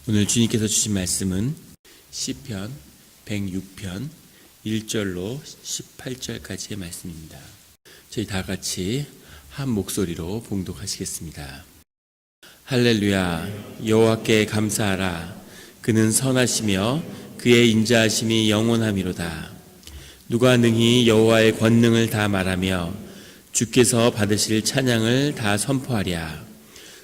오늘 주님께서 주신 말씀은 시편 106편 1절로 18절까지의 말씀입니다. 저희 다 같이 한 목소리로 봉독하시겠습니다. 할렐루야, 여호와께 감사하라. 그는 선하시며 그의 인자하심이 영원하미로다. 누가 능히 여호와의 권능을 다 말하며 주께서 받으실 찬양을 다 선포하랴.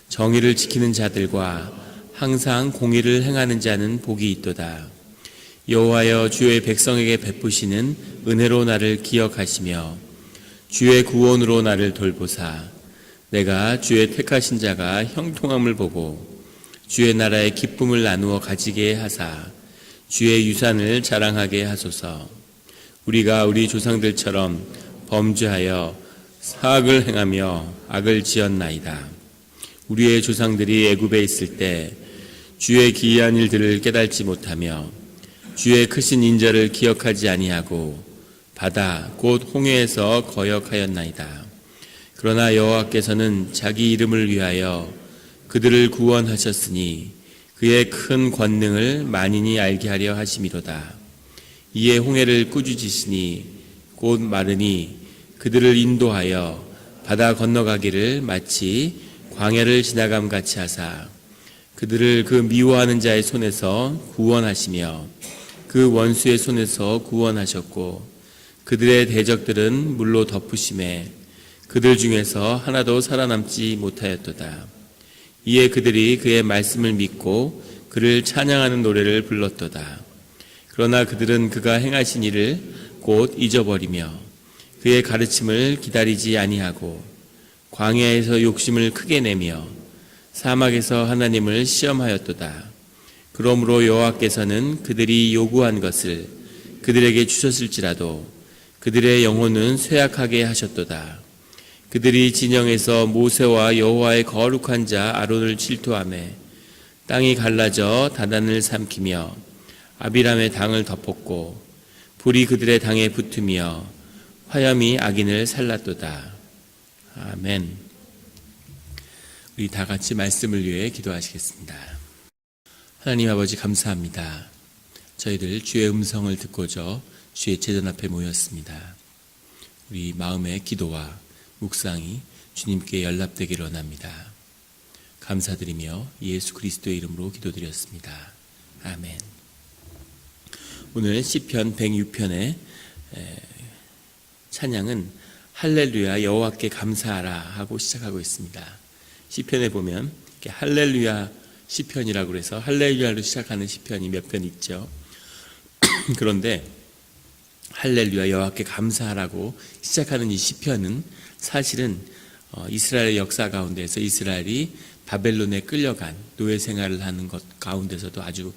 정의를 지키는 자들과 항상 공의를 행하는 자는 복이 있도다. 여호와여, 주의 백성에게 베푸시는 은혜로 나를 기억하시며 주의 구원으로 나를 돌보사 내가 주의 택하신 자가 형통함을 보고 주의 나라의 기쁨을 나누어 가지게 하사 주의 유산을 자랑하게 하소서. 우리가 우리 조상들처럼 범죄하여 사악을 행하며 악을 지었나이다. 우리의 조상들이 애굽에 있을 때 주의 기이한 일들을 깨달지 못하며 주의 크신 인자를 기억하지 아니하고 바다 곧 홍해에서 거역하였나이다. 그러나 여호와께서는 자기 이름을 위하여 그들을 구원하셨으니 그의 큰 권능을 만인이 알게 하려 하심이로다. 이에 홍해를 꾸짖으시니 곧 마르니 그들을 인도하여 바다 건너가기를 마치 광야를 지나감 같이 하사 그들을 그 미워하는 자의 손에서 구원하시며 그 원수의 손에서 구원하셨고 그들의 대적들은 물로 덮으심에 그들 중에서 하나도 살아남지 못하였도다. 이에 그들이 그의 말씀을 믿고 그를 찬양하는 노래를 불렀도다. 그러나 그들은 그가 행하신 일을 곧 잊어버리며 그의 가르침을 기다리지 아니하고 광야에서 욕심을 크게 내며 사막에서 하나님을 시험하였도다. 그러므로 여호와께서는 그들이 요구한 것을 그들에게 주셨을지라도 그들의 영혼은 쇠약하게 하셨도다. 그들이 진영에서 모세와 여호와의 거룩한 자 아론을 질투하며 땅이 갈라져 다단을 삼키며 아비람의 당을 덮었고 불이 그들의 당에 붙으며 화염이 악인을 살랐도다. 아멘. 우리 다 같이 말씀을 위해 기도하시겠습니다. 하나님 아버지, 감사합니다. 저희들 주의 음성을 듣고자 주의 제전 앞에 모였습니다. 우리 마음의 기도와 묵상이 주님께 연락되기를 원합니다. 감사드리며 예수 그리스도의 이름으로 기도드렸습니다. 아멘. 오늘 시편 106편의 찬양은 할렐루야, 여호와께 감사하라 하고 시작하고 있습니다. 시편에 보면 할렐루야 시편이라고 해서 할렐루야로 시작하는 시편이 몇 편 있죠. 그런데 할렐루야, 여호와께 감사하라고 시작하는 이 시편은 사실은 이스라엘의 역사 가운데서 이스라엘이 바벨론에 끌려간 노예 생활을 하는 것 가운데서도 아주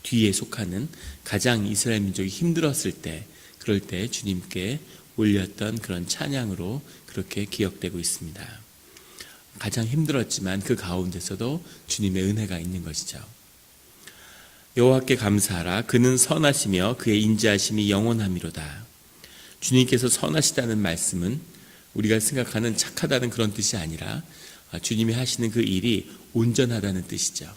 뒤에 속하는 가장 이스라엘 민족이 힘들었을 때, 그럴 때 주님께 올렸던 그런 찬양으로 그렇게 기억되고 있습니다. 가장 힘들었지만 그 가운데서도 주님의 은혜가 있는 것이죠. 여호와께 감사하라. 그는 선하시며 그의 인자하심이 영원하미로다. 주님께서 선하시다는 말씀은 우리가 생각하는 착하다는 그런 뜻이 아니라 주님이 하시는 그 일이 온전하다는 뜻이죠.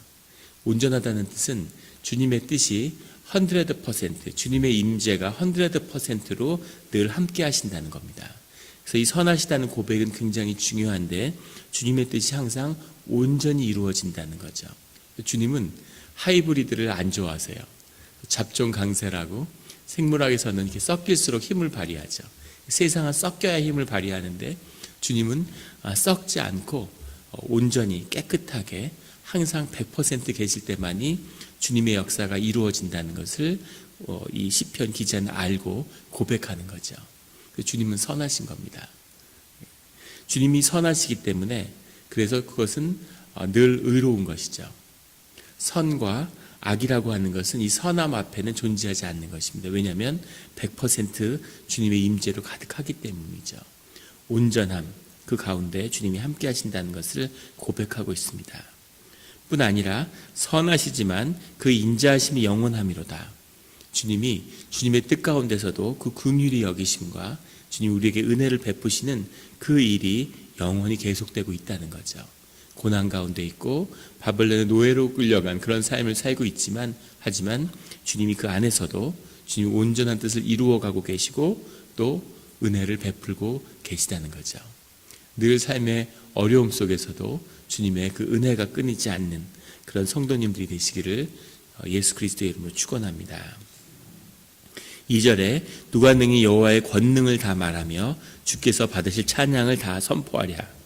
온전하다는 뜻은 주님의 뜻이 100%, 주님의 임재가 100%로 늘 함께 하신다는 겁니다. 그래서 이 선하시다는 고백은 굉장히 중요한데 주님의 뜻이 항상 온전히 이루어진다는 거죠. 주님은 하이브리드를 안 좋아하세요. 잡종 강세라고 생물학에서는 이렇게 섞일수록 힘을 발휘하죠. 세상은 섞여야 힘을 발휘하는데 주님은 썩지 않고 온전히 깨끗하게 항상 100% 계실 때만이 주님의 역사가 이루어진다는 것을 이 시편 기자는 알고 고백하는 거죠. 주님은 선하신 겁니다. 주님이 선하시기 때문에 그래서 그것은 늘 의로운 것이죠. 선과 악이라고 하는 것은 이 선함 앞에는 존재하지 않는 것입니다. 왜냐하면 100% 주님의 임재로 가득하기 때문이죠. 온전함, 그 가운데 주님이 함께 하신다는 것을 고백하고 있습니다. 뿐 아니라 선하시지만 그 인자하심이 영원함이로다. 주님이 주님의 뜻 가운데서도 그 긍휼히 여기심과 주님 우리에게 은혜를 베푸시는 그 일이 영원히 계속되고 있다는 거죠. 고난 가운데 있고 바벨론의 노예로 끌려간 그런 삶을 살고 있지만 하지만 주님이 그 안에서도 주님 온전한 뜻을 이루어가고 계시고 또 은혜를 베풀고 계시다는 거죠. 늘 삶의 어려움 속에서도 주님의 그 은혜가 끊이지 않는 그런 성도님들이 되시기를 예수 그리스도의 이름으로 축원합니다. 2절에 누가 능히 여호와의 권능을 다 말하며 주께서 받으실 찬양을 다 선포하랴.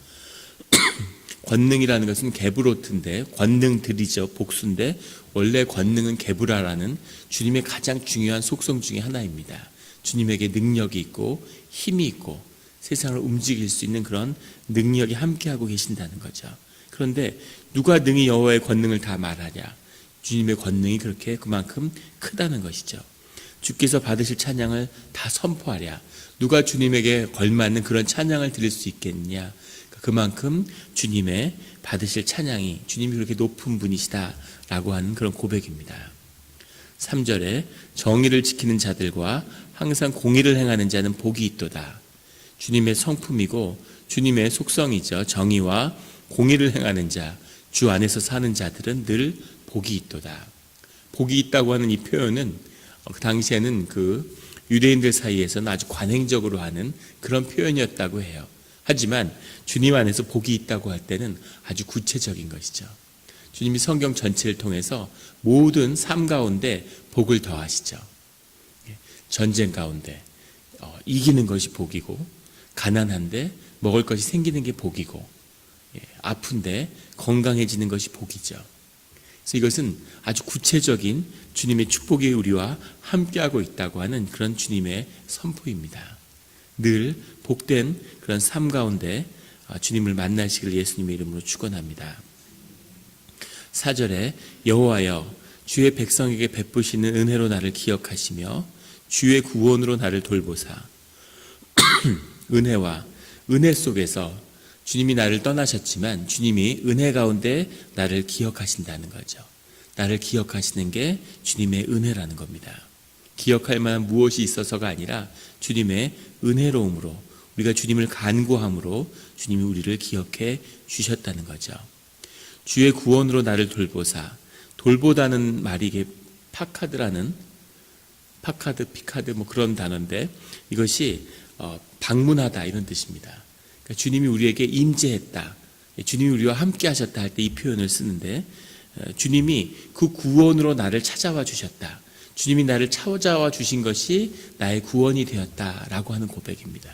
권능이라는 것은 게브로트인데 권능들이죠. 복수인데 원래 권능은 게브라라는 주님의 가장 중요한 속성 중에 하나입니다. 주님에게 능력이 있고 힘이 있고 세상을 움직일 수 있는 그런 능력이 함께하고 계신다는 거죠. 그런데 누가 능히 여호와의 권능을 다 말하랴. 주님의 권능이 그렇게 그만큼 크다는 것이죠. 주께서 받으실 찬양을 다 선포하랴. 누가 주님에게 걸맞는 그런 찬양을 드릴 수 있겠느냐. 그만큼 주님의 받으실 찬양이 주님이 그렇게 높은 분이시다라고 하는 그런 고백입니다. 3절에 정의를 지키는 자들과 항상 공의를 행하는 자는 복이 있도다. 주님의 성품이고 주님의 속성이죠. 정의와 공의를 행하는 자, 주 안에서 사는 자들은 늘 복이 있도다. 복이 있다고 하는 이 표현은 그 당시에는 그 유대인들 사이에서는 아주 관행적으로 하는 그런 표현이었다고 해요. 하지만 주님 안에서 복이 있다고 할 때는 아주 구체적인 것이죠. 주님이 성경 전체를 통해서 모든 삶 가운데 복을 더하시죠. 전쟁 가운데 이기는 것이 복이고, 가난한데 먹을 것이 생기는 게 복이고, 아픈데 건강해지는 것이 복이죠. 그래서 이것은 아주 구체적인 주님의 축복이 우리와 함께하고 있다고 하는 그런 주님의 선포입니다. 늘 복된 그런 삶 가운데 주님을 만나시기를 예수님의 이름으로 축원합니다. 4절에 여호와여 주의 백성에게 베푸시는 은혜로 나를 기억하시며 주의 구원으로 나를 돌보사. 은혜와 은혜 속에서 주님이 나를 떠나셨지만 주님이 은혜 가운데 나를 기억하신다는 거죠. 나를 기억하시는 게 주님의 은혜라는 겁니다. 기억할 만한 무엇이 있어서가 아니라 주님의 은혜로움으로, 우리가 주님을 간구함으로 주님이 우리를 기억해 주셨다는 거죠. 주의 구원으로 나를 돌보사. 돌보다는 말이 이게 피카드 뭐 그런 단어인데 이것이 방문하다 이런 뜻입니다. 그러니까 주님이 우리에게 임재했다, 주님이 우리와 함께 하셨다 할 때 이 표현을 쓰는데, 주님이 그 구원으로 나를 찾아와 주셨다, 주님이 나를 찾아와 주신 것이 나의 구원이 되었다라고 하는 고백입니다.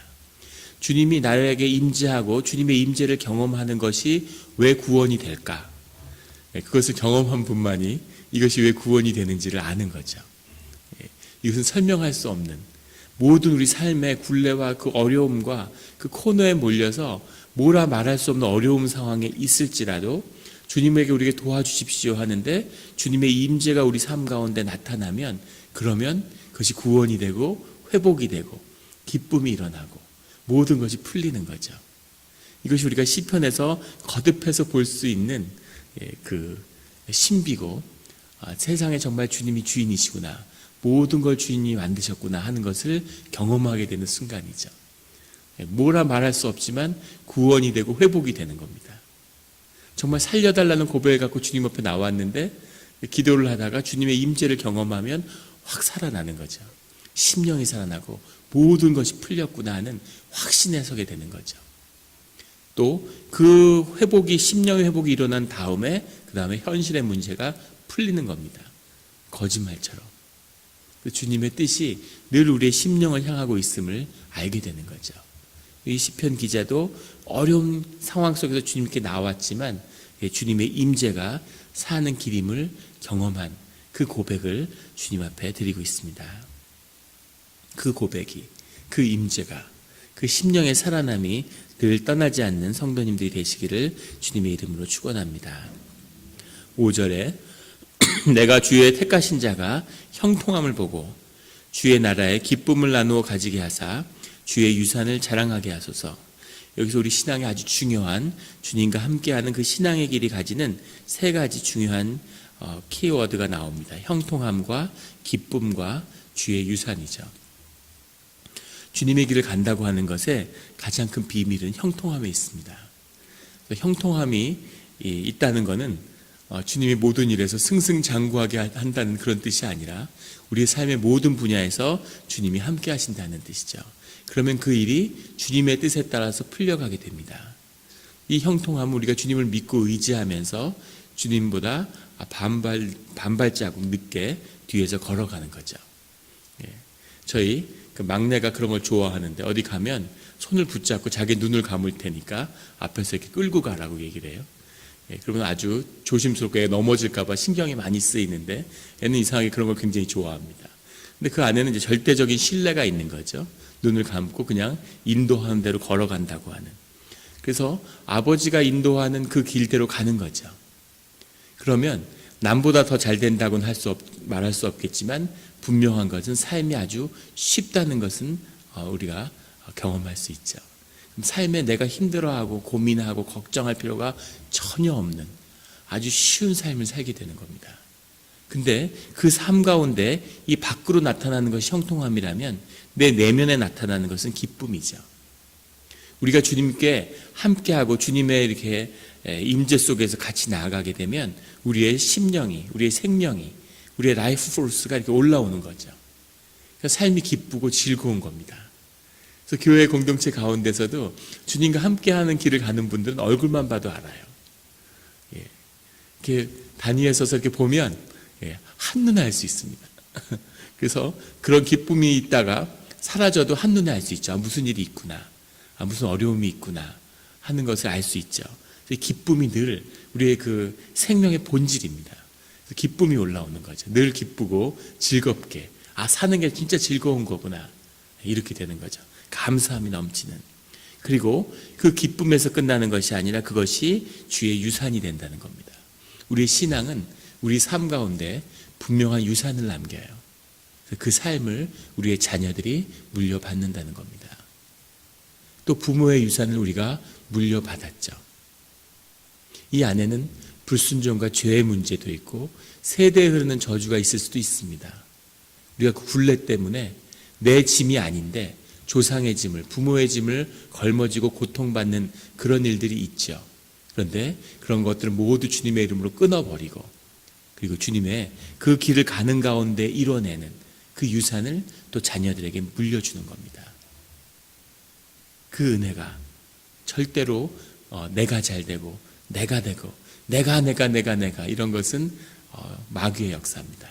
주님이 나에게 임재하고 주님의 임재를 경험하는 것이 왜 구원이 될까? 그것을 경험한 분만이 이것이 왜 구원이 되는지를 아는 거죠. 이것은 설명할 수 없는 모든 우리 삶의 굴레와 그 어려움과 그 코너에 몰려서 뭐라 말할 수 없는 어려움 상황에 있을지라도 주님에게 우리에게 도와주십시오 하는데 주님의 임재가 우리 삶 가운데 나타나면 그러면 그것이 구원이 되고 회복이 되고 기쁨이 일어나고 모든 것이 풀리는 거죠. 이것이 우리가 시편에서 거듭해서 볼 수 있는 그 신비고, 세상에 정말 주님이 주인이시구나, 모든 걸 주인이 만드셨구나 하는 것을 경험하게 되는 순간이죠. 뭐라 말할 수 없지만 구원이 되고 회복이 되는 겁니다. 정말 살려달라는 고백을 갖고 주님 앞에 나왔는데 기도를 하다가 주님의 임재를 경험하면 확 살아나는 거죠. 심령이 살아나고 모든 것이 풀렸구나 하는 확신에 서게 되는 거죠. 또 그 회복이, 심령의 회복이 일어난 다음에 그 다음에 현실의 문제가 풀리는 겁니다. 거짓말처럼. 주님의 뜻이 늘 우리의 심령을 향하고 있음을 알게 되는 거죠. 이 시편 기자도 어려운 상황 속에서 주님께 나왔지만 주님의 임재가 사는 길임을 경험한 그 고백을 주님 앞에 드리고 있습니다. 그 고백이, 그 임재가, 그 심령의 살아남이 늘 떠나지 않는 성도님들이 되시기를 주님의 이름으로 축원합니다. 5절에 내가 주의 택하신 자가 형통함을 보고 주의 나라에 기쁨을 나누어 가지게 하사 주의 유산을 자랑하게 하소서. 여기서 우리 신앙에 아주 중요한, 주님과 함께하는 그 신앙의 길이 가지는 세 가지 중요한 키워드가 나옵니다. 형통함과 기쁨과 주의 유산이죠. 주님의 길을 간다고 하는 것에 가장 큰 비밀은 형통함에 있습니다. 형통함이 있다는 것은 주님이 모든 일에서 승승장구하게 한다는 그런 뜻이 아니라 우리의 삶의 모든 분야에서 주님이 함께 하신다는 뜻이죠. 그러면 그 일이 주님의 뜻에 따라서 풀려가게 됩니다. 이 형통함은 우리가 주님을 믿고 의지하면서 주님보다 반발자국 늦게 뒤에서 걸어가는 거죠. 저희 그 막내가 그런 걸 좋아하는데 어디 가면 손을 붙잡고 자기 눈을 감을 테니까 앞에서 이렇게 끌고 가라고 얘기를 해요. 그러면 아주 조심스럽게 넘어질까 봐 신경이 많이 쓰이는데 애는 이상하게 그런 걸 굉장히 좋아합니다. 근데 그 안에는 이제 절대적인 신뢰가 있는 거죠. 눈을 감고 그냥 인도하는 대로 걸어간다고 하는. 그래서 아버지가 인도하는 그 길대로 가는 거죠. 그러면 남보다 더 잘 된다고는 말할 수 없겠지만 분명한 것은 삶이 아주 쉽다는 것은 우리가 경험할 수 있죠. 삶에 내가 힘들어하고 고민하고 걱정할 필요가 전혀 없는 아주 쉬운 삶을 살게 되는 겁니다. 근데 그 삶 가운데 이 밖으로 나타나는 것이 형통함이라면 내 내면에 나타나는 것은 기쁨이죠. 우리가 주님께 함께하고 주님의 이렇게 임재 속에서 같이 나아가게 되면 우리의 심령이, 우리의 생명이, 우리의 라이프 포스가 이렇게 올라오는 거죠. 그래서 삶이 기쁘고 즐거운 겁니다. 그래서 교회 공동체 가운데서도 주님과 함께하는 길을 가는 분들은 얼굴만 봐도 알아요. 이렇게 단위에 서서 이렇게 보면 한눈에 알 수 있습니다. 그래서 그런 기쁨이 있다가 사라져도 한눈에 알 수 있죠. 무슨 일이 있구나, 무슨 어려움이 있구나 하는 것을 알 수 있죠. 기쁨이 늘 우리의 그 생명의 본질입니다. 기쁨이 올라오는 거죠. 늘 기쁘고 즐겁게 사는 게 진짜 즐거운 거구나 이렇게 되는 거죠. 감사함이 넘치는. 그리고 그 기쁨에서 끝나는 것이 아니라 그것이 주의 유산이 된다는 겁니다. 우리의 신앙은 우리 삶 가운데 분명한 유산을 남겨요. 그 삶을 우리의 자녀들이 물려받는다는 겁니다. 또 부모의 유산을 우리가 물려받았죠. 이 안에는 불순종과 죄의 문제도 있고 세대에 흐르는 저주가 있을 수도 있습니다. 우리가 그 굴레 때문에 내 짐이 아닌데 조상의 짐을, 부모의 짐을 걸머지고 고통받는 그런 일들이 있죠. 그런데 그런 것들을 모두 주님의 이름으로 끊어버리고 그리고 주님의 그 길을 가는 가운데 이뤄내는 그 유산을 또 자녀들에게 물려주는 겁니다. 그 은혜가 절대로 내가 잘 되고 내가 되고 내가 이런 것은 마귀의 역사입니다.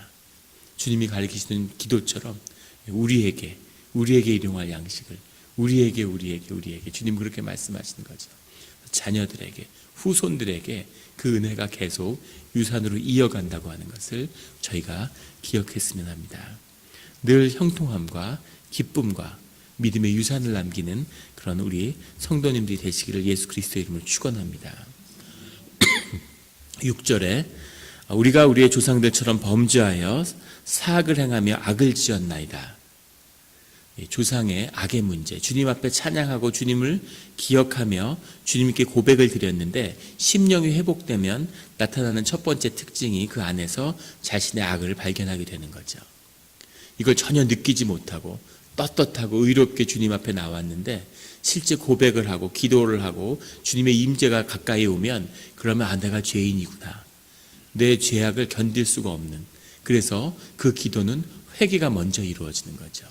주님이 가르치시는 기도처럼 우리에게 일용할 양식을 우리에게 주님 그렇게 말씀하시는 거죠. 자녀들에게, 후손들에게 그 은혜가 계속 유산으로 이어간다고 하는 것을 저희가 기억했으면 합니다. 늘 형통함과 기쁨과 믿음의 유산을 남기는 그런 우리 성도님들이 되시기를 예수 그리스도의 이름으로 축원합니다. 6절에 우리가 우리의 조상들처럼 범죄하여 사악을 행하며 악을 지었나이다. 조상의 악의 문제, 주님 앞에 찬양하고 주님을 기억하며 주님께 고백을 드렸는데 심령이 회복되면 나타나는 첫 번째 특징이 그 안에서 자신의 악을 발견하게 되는 거죠. 이걸 전혀 느끼지 못하고 떳떳하고 의롭게 주님 앞에 나왔는데 실제 고백을 하고 기도를 하고 주님의 임재가 가까이 오면 그러면 내가 죄인이구나. 내 죄악을 견딜 수가 없는. 그래서 그 기도는 회개가 먼저 이루어지는 거죠.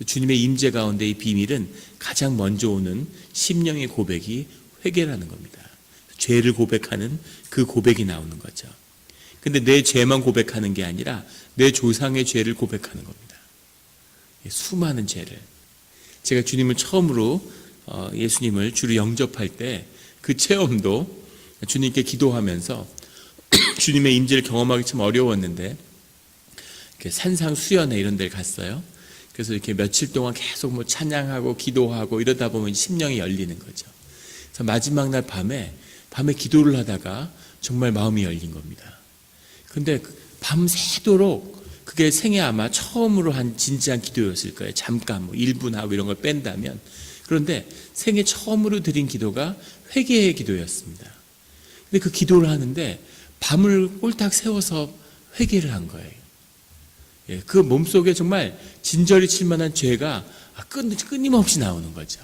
주님의 임재 가운데의 비밀은 가장 먼저 오는 심령의 고백이 회개라는 겁니다. 죄를 고백하는 그 고백이 나오는 거죠. 근데 내 죄만 고백하는 게 아니라 내 조상의 죄를 고백하는 겁니다. 수많은 죄를. 제가 주님을 처음으로 예수님을 주로 영접할 때 그 체험도 주님께 기도하면서 주님의 임재를 경험하기 참 어려웠는데 산상 수련회 이런 데를 갔어요. 그래서 이렇게 며칠 동안 계속 찬양하고 기도하고 이러다 보면 심령이 열리는 거죠. 그래서 마지막 날 밤에 기도를 하다가 정말 마음이 열린 겁니다. 근데 밤새도록 그게 생애 아마 처음으로 한 진지한 기도였을 거예요. 잠깐 1분 하고 이런 걸 뺀다면. 그런데 생애 처음으로 드린 기도가 회개의 기도였습니다. 근데 그 기도를 하는데 밤을 꼴딱 세워서 회개를 한 거예요. 그 몸속에 정말 진저리 칠 만한 죄가 끊임없이 나오는 거죠.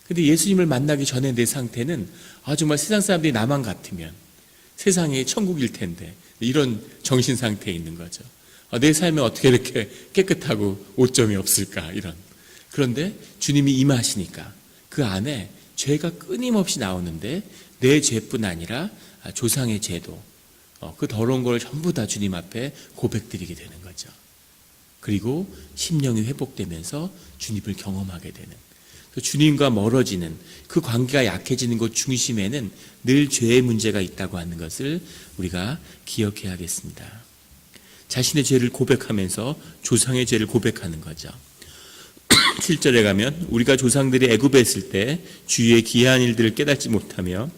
근데 예수님을 만나기 전에 내 상태는 정말 세상 사람들이 나만 같으면 세상이 천국일 텐데 이런 정신 상태에 있는 거죠. 내 삶에 어떻게 이렇게 깨끗하고 오점이 없을까 이런. 그런데 주님이 임하시니까 그 안에 죄가 끊임없이 나오는데 내 죄뿐 아니라 조상의 죄도 그 더러운 걸 전부 다 주님 앞에 고백드리게 되는 거죠. 그리고 심령이 회복되면서 주님을 경험하게 되는, 주님과 멀어지는 그 관계가 약해지는 것 중심에는 늘 죄의 문제가 있다고 하는 것을 우리가 기억해야겠습니다. 자신의 죄를 고백하면서 조상의 죄를 고백하는 거죠. 7절에 가면 우리가 조상들이 애굽에 있을 때 주의 기이한 일들을 깨닫지 못하며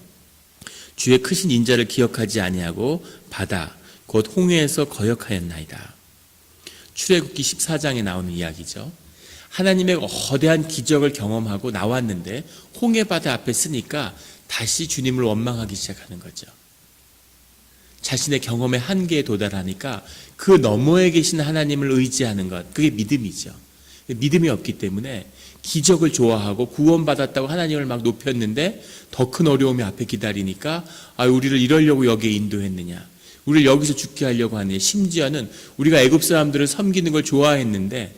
주의 크신 인자를 기억하지 아니하고 바다 곧 홍해에서 거역하였나이다. 출애굽기 14장에 나오는 이야기죠. 하나님의 거대한 기적을 경험하고 나왔는데 홍해 바다 앞에 서니까 다시 주님을 원망하기 시작하는 거죠. 자신의 경험의 한계에 도달하니까 그 너머에 계신 하나님을 의지하는 것, 그게 믿음이죠. 믿음이 없기 때문에 기적을 좋아하고 구원받았다고 하나님을 막 높였는데 더 큰 어려움이 앞에 기다리니까 우리를 이러려고 여기에 인도했느냐, 우리를 여기서 죽게 하려고 하느냐, 심지어는 우리가 애굽 사람들을 섬기는 걸 좋아했는데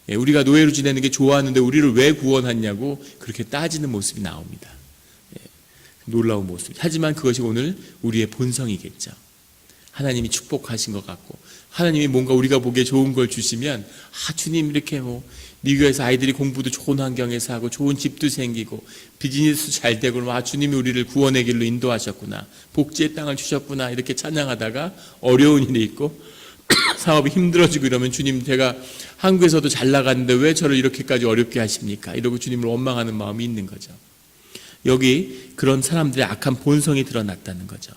우리가 노예로 지내는 게 좋았는데 우리를 왜 구원했냐고 그렇게 따지는 모습이 나옵니다. 놀라운 모습. 하지만 그것이 오늘 우리의 본성이겠죠. 하나님이 축복하신 것 같고 하나님이 뭔가 우리가 보기에 좋은 걸 주시면 주님 이렇게 미국에서 아이들이 공부도 좋은 환경에서 하고 좋은 집도 생기고 비즈니스 잘 되고 주님이 우리를 구원의 길로 인도하셨구나, 복지의 땅을 주셨구나 이렇게 찬양하다가 어려운 일이 있고 사업이 힘들어지고 이러면 주님 제가 한국에서도 잘 나갔는데 왜 저를 이렇게까지 어렵게 하십니까? 이러고 주님을 원망하는 마음이 있는 거죠. 여기 그런 사람들의 악한 본성이 드러났다는 거죠.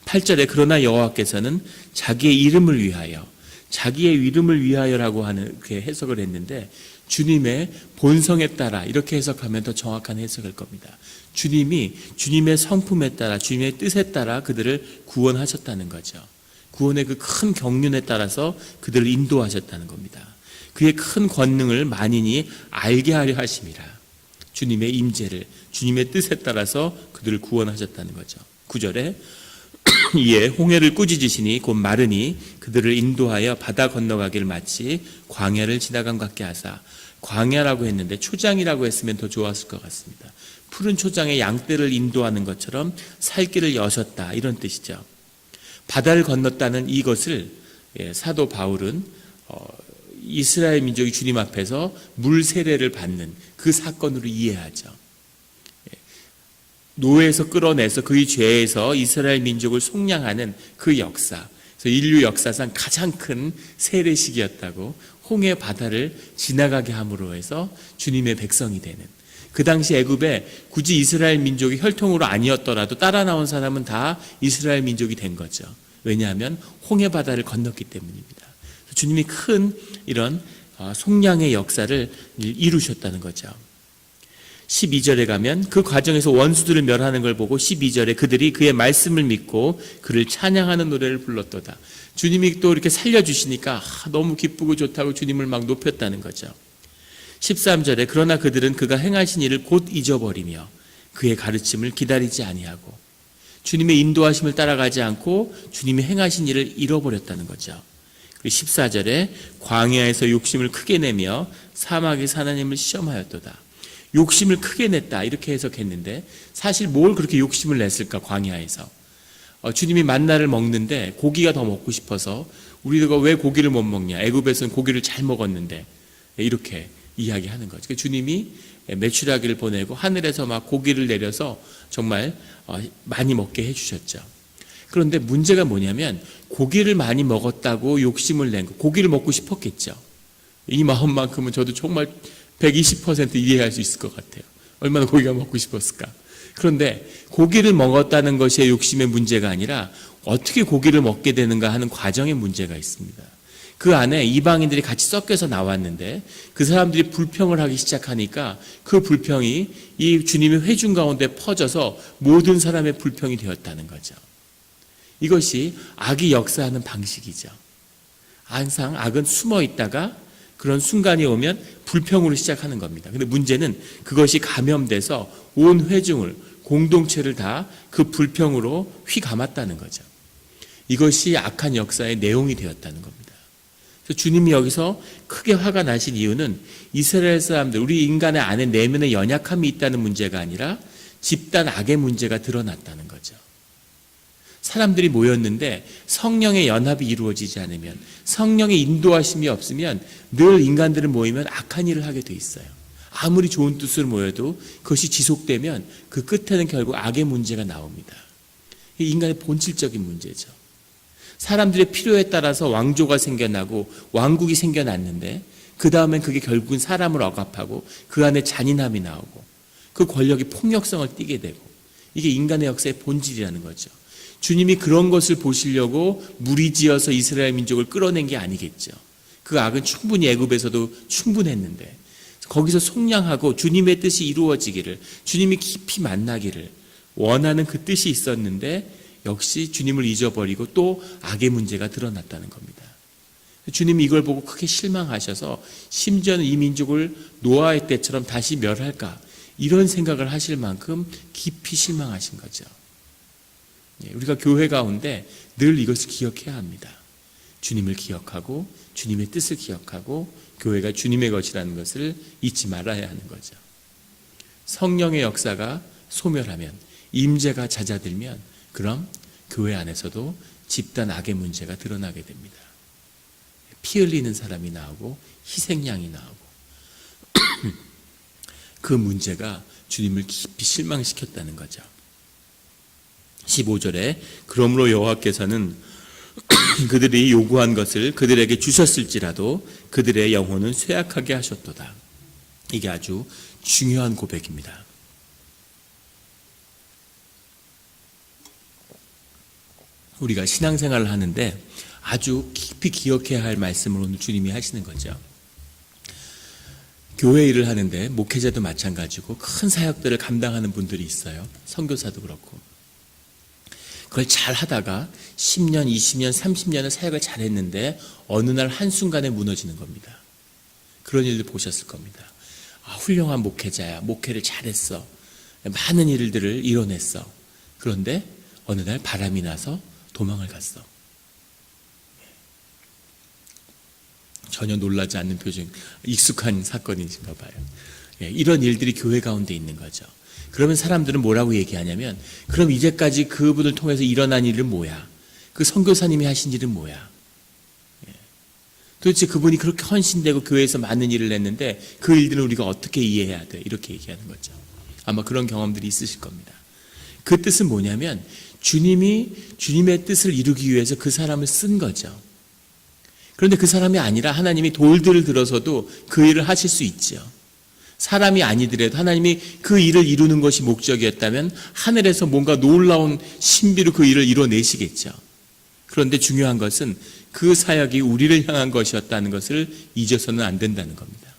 8절에 그러나 여호와께서는 자기의 이름을 위하여, 자기의 이름을 위하여라고 하는 그렇게 해석을 했는데 주님의 본성에 따라 이렇게 해석하면 더 정확한 해석일 겁니다. 주님이 주님의 성품에 따라 주님의 뜻에 따라 그들을 구원하셨다는 거죠. 구원의 그 큰 경륜에 따라서 그들을 인도하셨다는 겁니다. 그의 큰 권능을 만인이 알게 하려 하심이라. 주님의 임재를, 주님의 뜻에 따라서 그들을 구원하셨다는 거죠. 9절에 이에 홍해를 꾸짖으시니 곧 마르니 그들을 인도하여 바다 건너가기를 마치 광야를 지나간 것 같게 하사. 광야라고 했는데 초장이라고 했으면 더 좋았을 것 같습니다. 푸른 초장에 양떼를 인도하는 것처럼 살 길을 여셨다, 이런 뜻이죠. 바다를 건넜다는 이것을 사도 바울은 이스라엘 민족이 주님 앞에서 물 세례를 받는 그 사건으로 이해하죠. 노예에서 끌어내서 그의 죄에서 이스라엘 민족을 속량하는 그 역사, 그래서 인류 역사상 가장 큰 세례식이었다고, 홍해 바다를 지나가게 함으로 해서 주님의 백성이 되는, 그 당시 애굽에 굳이 이스라엘 민족이 혈통으로 아니었더라도 따라 나온 사람은 다 이스라엘 민족이 된 거죠. 왜냐하면 홍해 바다를 건넜기 때문입니다. 주님이 큰 이런 속량의 역사를 이루셨다는 거죠. 12절에 가면 그 과정에서 원수들을 멸하는 걸 보고 12절에 그들이 그의 말씀을 믿고 그를 찬양하는 노래를 불렀도다. 주님이 또 이렇게 살려주시니까 너무 기쁘고 좋다고 주님을 막 높였다는 거죠. 13절에 그러나 그들은 그가 행하신 일을 곧 잊어버리며 그의 가르침을 기다리지 아니하고, 주님의 인도하심을 따라가지 않고 주님이 행하신 일을 잃어버렸다는 거죠. 14절에 광야에서 욕심을 크게 내며 사막에서 하나님을 시험하였도다. 욕심을 크게 냈다, 이렇게 해석했는데 사실 뭘 그렇게 욕심을 냈을까? 광야에서 주님이 만나를 먹는데 고기가 더 먹고 싶어서 우리가 왜 고기를 못 먹냐, 애굽에서는 고기를 잘 먹었는데, 이렇게 이야기하는 거죠. 주님이 메추라기를 보내고 하늘에서 막 고기를 내려서 정말 많이 먹게 해주셨죠. 그런데 문제가 뭐냐면 고기를 많이 먹었다고 욕심을 낸 거, 고기를 먹고 싶었겠죠. 이 마음만큼은 저도 정말 120% 이해할 수 있을 것 같아요. 얼마나 고기가 먹고 싶었을까. 그런데 고기를 먹었다는 것이 욕심의 문제가 아니라 어떻게 고기를 먹게 되는가 하는 과정의 문제가 있습니다. 그 안에 이방인들이 같이 섞여서 나왔는데 그 사람들이 불평을 하기 시작하니까 그 불평이 이 주님의 회중 가운데 퍼져서 모든 사람의 불평이 되었다는 거죠. 이것이 악이 역사하는 방식이죠. 항상 악은 숨어 있다가 그런 순간이 오면 불평으로 시작하는 겁니다. 근데 문제는 그것이 감염돼서 온 회중을, 공동체를 다 그 불평으로 휘감았다는 거죠. 이것이 악한 역사의 내용이 되었다는 겁니다. 그래서 주님이 여기서 크게 화가 나신 이유는 이스라엘 사람들, 우리 인간의 안에 내면의 연약함이 있다는 문제가 아니라 집단 악의 문제가 드러났다는 거죠. 사람들이 모였는데 성령의 연합이 이루어지지 않으면, 성령의 인도하심이 없으면 늘 인간들은 모이면 악한 일을 하게 돼 있어요. 아무리 좋은 뜻으로 모여도 그것이 지속되면 그 끝에는 결국 악의 문제가 나옵니다. 이 인간의 본질적인 문제죠. 사람들의 필요에 따라서 왕조가 생겨나고 왕국이 생겨났는데 그 다음엔 그게 결국은 사람을 억압하고 그 안에 잔인함이 나오고 그 권력이 폭력성을 띠게 되고, 이게 인간의 역사의 본질이라는 거죠. 주님이 그런 것을 보시려고 무리지어서 이스라엘 민족을 끌어낸 게 아니겠죠. 그 악은 충분히 애굽에서도 충분했는데 거기서 속량하고 주님의 뜻이 이루어지기를, 주님이 깊이 만나기를 원하는 그 뜻이 있었는데 역시 주님을 잊어버리고 또 악의 문제가 드러났다는 겁니다. 주님이 이걸 보고 크게 실망하셔서 심지어는 이 민족을 노아의 때처럼 다시 멸할까, 이런 생각을 하실 만큼 깊이 실망하신 거죠. 우리가 교회 가운데 늘 이것을 기억해야 합니다. 주님을 기억하고 주님의 뜻을 기억하고 교회가 주님의 것이라는 것을 잊지 말아야 하는 거죠. 성령의 역사가 소멸하면, 임재가 잦아들면 그럼 교회 안에서도 집단 악의 문제가 드러나게 됩니다. 피 흘리는 사람이 나오고 희생양이 나오고 그 문제가 주님을 깊이 실망시켰다는 거죠. 15절에 그러므로 여호와께서는 그들이 요구한 것을 그들에게 주셨을지라도 그들의 영혼은 쇠약하게 하셨도다. 이게 아주 중요한 고백입니다. 우리가 신앙생활을 하는데 아주 깊이 기억해야 할 말씀을 오늘 주님이 하시는 거죠. 교회 일을 하는데 목회자도 마찬가지고 큰 사역들을 감당하는 분들이 있어요. 선교사도 그렇고. 그걸 잘 하다가 10년, 20년, 30년을 사역을 잘 했는데 어느 날 한순간에 무너지는 겁니다. 그런 일들 보셨을 겁니다. 훌륭한 목회자야. 목회를 잘했어. 많은 일들을 이뤄냈어. 그런데 어느 날 바람이 나서 도망을 갔어. 전혀 놀라지 않는 표정, 익숙한 사건이신가 봐요. 이런 일들이 교회 가운데 있는 거죠. 그러면 사람들은 뭐라고 얘기하냐면, 그럼 이제까지 그분을 통해서 일어난 일은 뭐야? 그 선교사님이 하신 일은 뭐야? 도대체 그분이 그렇게 헌신되고 교회에서 많은 일을 했는데 그 일들은 우리가 어떻게 이해해야 돼? 이렇게 얘기하는 거죠. 아마 그런 경험들이 있으실 겁니다. 그 뜻은 뭐냐면 주님이 주님의 뜻을 이루기 위해서 그 사람을 쓴 거죠. 그런데 그 사람이 아니라 하나님이 돌들을 들어서도 그 일을 하실 수 있죠. 사람이 아니더라도 하나님이 그 일을 이루는 것이 목적이었다면 하늘에서 뭔가 놀라운 신비로 그 일을 이뤄내시겠죠. 그런데 중요한 것은 그 사역이 우리를 향한 것이었다는 것을 잊어서는 안 된다는 겁니다.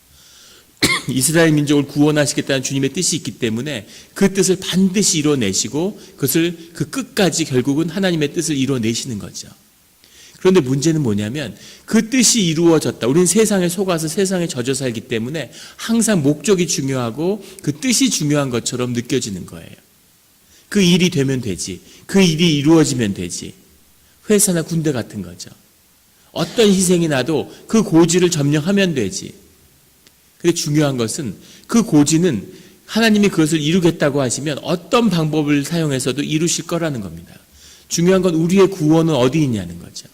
이스라엘 민족을 구원하시겠다는 주님의 뜻이 있기 때문에 그 뜻을 반드시 이뤄내시고 그것을 그 끝까지 결국은 하나님의 뜻을 이뤄내시는 거죠. 그런데 문제는 뭐냐면 그 뜻이 이루어졌다. 우리는 세상에 속아서 세상에 젖어 살기 때문에 항상 목적이 중요하고 그 뜻이 중요한 것처럼 느껴지는 거예요. 그 일이 되면 되지. 그 일이 이루어지면 되지. 회사나 군대 같은 거죠. 어떤 희생이 나도 그 고지를 점령하면 되지. 근데 중요한 것은 그 고지는 하나님이 그것을 이루겠다고 하시면 어떤 방법을 사용해서도 이루실 거라는 겁니다. 중요한 건 우리의 구원은 어디 있냐는 거죠.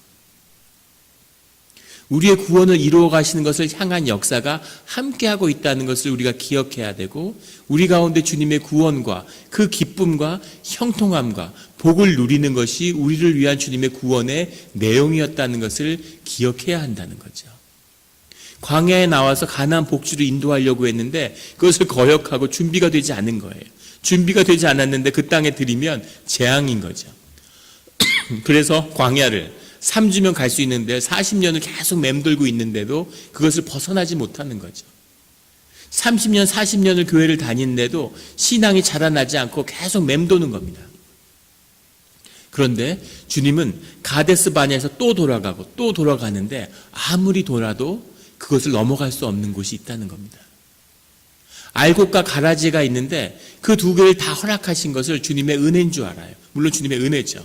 우리의 구원을 이루어 가시는 것을 향한 역사가 함께하고 있다는 것을 우리가 기억해야 되고, 우리 가운데 주님의 구원과 그 기쁨과 형통함과 복을 누리는 것이 우리를 위한 주님의 구원의 내용이었다는 것을 기억해야 한다는 거죠. 광야에 나와서 가나안 복지로 인도하려고 했는데 그것을 거역하고 준비가 되지 않은 거예요. 준비가 되지 않았는데 그 땅에 들이면 재앙인 거죠. 그래서 광야를 3주면 갈 수 있는데 40년을 계속 맴돌고 있는데도 그것을 벗어나지 못하는 거죠. 30년, 40년을 교회를 다니는데도 신앙이 자라나지 않고 계속 맴도는 겁니다. 그런데 주님은 가데스 바네아에서 또 돌아가고 또 돌아가는데 아무리 돌아도 그것을 넘어갈 수 없는 곳이 있다는 겁니다. 알곡과 가라지가 있는데 그 두 개를 다 허락하신 것을 주님의 은혜인 줄 알아요. 물론 주님의 은혜죠.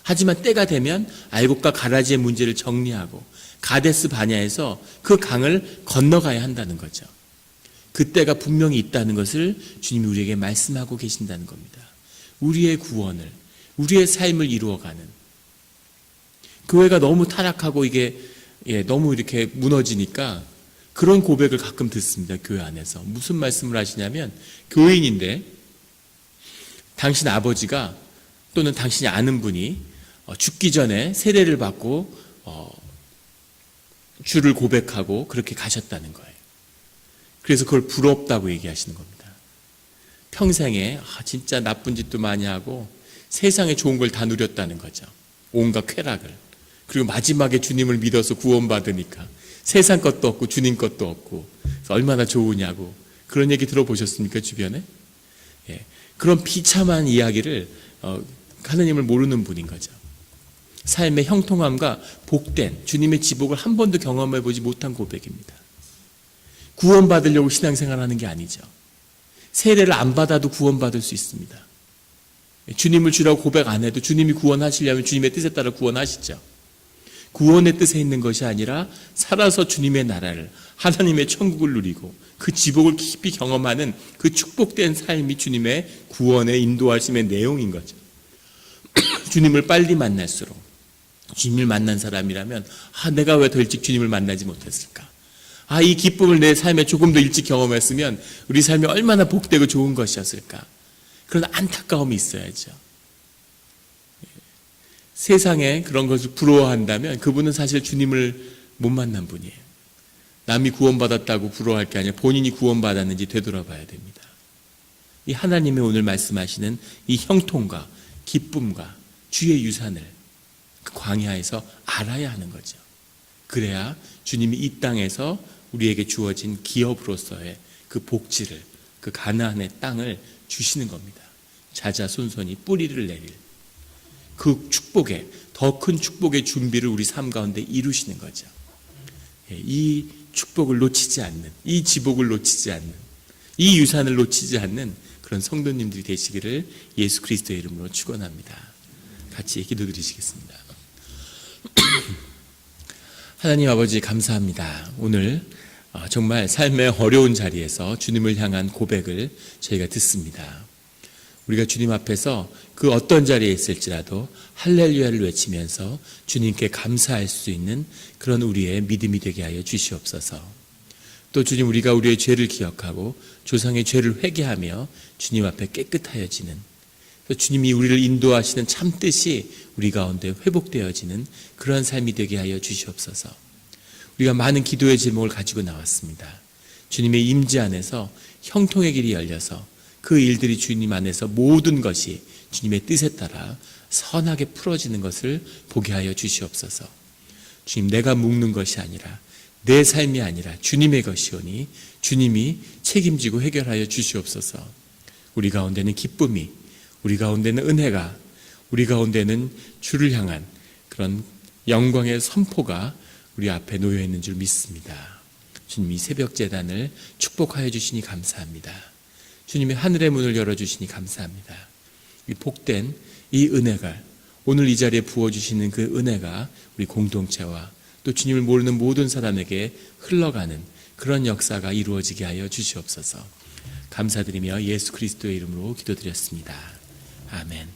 하지만 때가 되면 알곡과 가라지의 문제를 정리하고 가데스 바냐에서 그 강을 건너가야 한다는 거죠. 그 때가 분명히 있다는 것을 주님이 우리에게 말씀하고 계신다는 겁니다. 우리의 구원을, 우리의 삶을 이루어가는, 교회가 너무 타락하고 이게 너무 이렇게 무너지니까 그런 고백을 가끔 듣습니다. 교회 안에서. 무슨 말씀을 하시냐면, 교인인데 당신 아버지가 또는 당신이 아는 분이 죽기 전에 세례를 받고 주를 고백하고 그렇게 가셨다는 거예요. 그래서 그걸 부럽다고 얘기하시는 겁니다. 평생에 진짜 나쁜 짓도 많이 하고 세상에 좋은 걸 다 누렸다는 거죠. 온갖 쾌락을. 그리고 마지막에 주님을 믿어서 구원받으니까 세상 것도 없고 주님 것도 없고 얼마나 좋으냐고 그런 얘기 들어보셨습니까? 주변에? 그런 비참한 이야기를 하나님을 모르는 분인 거죠. 삶의 형통함과 복된 주님의 지복을 한 번도 경험해보지 못한 고백입니다. 구원받으려고 신앙생활하는 게 아니죠. 세례를 안 받아도 구원받을 수 있습니다. 주님을 주라고 고백 안 해도 주님이 구원하시려면 주님의 뜻에 따라 구원하시죠. 구원의 뜻에 있는 것이 아니라 살아서 주님의 나라를, 하나님의 천국을 누리고 그 지복을 깊이 경험하는 그 축복된 삶이 주님의 구원의 인도하심의 내용인 거죠. 주님을 빨리 만날수록, 주님을 만난 사람이라면 내가 왜 더 일찍 주님을 만나지 못했을까? 이 기쁨을 내 삶에 조금 더 일찍 경험했으면 우리 삶이 얼마나 복되고 좋은 것이었을까? 그런 안타까움이 있어야죠. 세상에 그런 것을 부러워한다면 그분은 사실 주님을 못 만난 분이에요. 남이 구원받았다고 부러워할 게 아니라 본인이 구원받았는지 되돌아봐야 됩니다. 이 하나님의 오늘 말씀하시는 이 형통과 기쁨과 주의 유산을 그 광야에서 알아야 하는 거죠. 그래야 주님이 이 땅에서 우리에게 주어진 기업으로서의 그 복지를, 그 가나안의 땅을 주시는 겁니다. 자자손손이 뿌리를 내릴 그 축복의, 더 큰 축복의 준비를 우리 삶 가운데 이루시는 거죠. 이 축복을 놓치지 않는, 이 지복을 놓치지 않는, 이 유산을 놓치지 않는 그런 성도님들이 되시기를 예수 그리스도의 이름으로 축원합니다. 같이 기도드리시겠습니다. 하나님 아버지 감사합니다. 오늘 정말 삶의 어려운 자리에서 주님을 향한 고백을 저희가 듣습니다. 우리가 주님 앞에서 그 어떤 자리에 있을지라도 할렐루야를 외치면서 주님께 감사할 수 있는 그런 우리의 믿음이 되게 하여 주시옵소서. 또 주님, 우리가 우리의 죄를 기억하고 조상의 죄를 회개하며 주님 앞에 깨끗하여지는, 또 주님이 우리를 인도하시는 참뜻이 우리 가운데 회복되어지는 그러한 삶이 되게 하여 주시옵소서. 우리가 많은 기도의 제목을 가지고 나왔습니다. 주님의 임재 안에서 형통의 길이 열려서 그 일들이 주님 안에서 모든 것이 주님의 뜻에 따라 선하게 풀어지는 것을 보게 하여 주시옵소서. 주님, 내가 묵는 것이 아니라, 내 삶이 아니라 주님의 것이오니 주님이 책임지고 해결하여 주시옵소서. 우리 가운데는 기쁨이, 우리 가운데는 은혜가, 우리 가운데는 주를 향한 그런 영광의 선포가 우리 앞에 놓여 있는 줄 믿습니다. 주님, 이 새벽 제단을 축복하여 주시니 감사합니다. 주님의 하늘의 문을 열어주시니 감사합니다. 이 복된 이 은혜가, 오늘 이 자리에 부어주시는 그 은혜가 우리 공동체와 또 주님을 모르는 모든 사람에게 흘러가는 그런 역사가 이루어지게 하여 주시옵소서. 감사드리며 예수 그리스도의 이름으로 기도드렸습니다. 아멘.